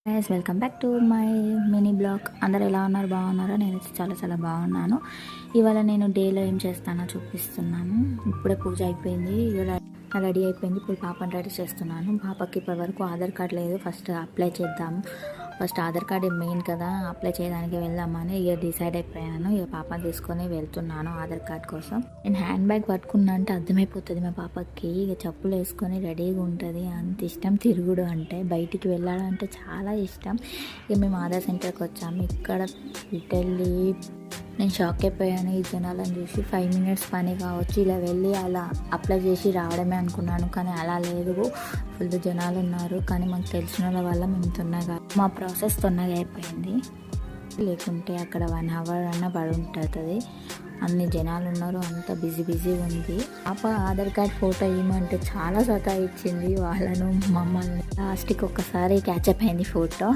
Guys welcome back to my mini blog. అందరు ఎలా ఉన్నారు, బాగున్నారా? నేనైతే చాలా చాలా బాగున్నాను. ఇవాళ నేను డేలో ఏం చేస్తానో చూపిస్తున్నాను. ఇప్పుడే పూజ అయిపోయింది, రెడీ అయిపోయింది. ఇప్పుడు పాపని రెడీ చేస్తున్నాను. పాపకి ఇప్పటి వరకు ఆధార్ కార్డ్ లేదు, ఫస్ట్ అప్లై చేద్దాము. ఫస్ట్ ఆధార్ కార్డ్ మెయిన్ కదా, అప్లై చేయడానికి వెళ్దామని డిసైడ్ అయిపోయాను. పాపని తీసుకొని వెళ్తున్నాను ఆధార్ కార్డ్ కోసం. నేను హ్యాండ్ బ్యాగ్ పట్టుకున్నా అంటే అర్థమైపోతుంది మా పాపకి. చెప్పులు వేసుకొని రెడీగా ఉంటుంది. అంత ఇష్టం తిరుగుడు అంటే, బయటికి వెళ్ళాలంటే చాలా ఇష్టం. మేము ఆధార్ సెంటర్కి వచ్చాము. ఇక్కడ లిటర్లీ నేను షాక్ అయిపోయాను ఈ జనాలను చూసి. 5 minutes పని కావచ్చు, ఇలా వెళ్ళి అలా అప్లై చేసి రావడమే అనుకున్నాను, కానీ అలా లేదు. ఫుల్ జనాలు ఉన్నారు. కానీ మాకు తెలిసిన వాళ్ళ వల్ల మేము తొందరగా మా ప్రాసెస్ తొందరగా అయిపోయింది. లేకుంటే అక్కడ 1 hour అన్న పడి ఉంటుంది. అన్ని జనాలు ఉన్నారు, అంత బిజీగా ఉంది. పాప ఆధార్ కార్డ్ ఫోటో ఇవ్వమంటే చాలా సతాయించింది వాళ్ళను, మమ్మల్ని. లాస్ట్కి ఒక్కసారి క్యాచప్ అయింది ఫోటో.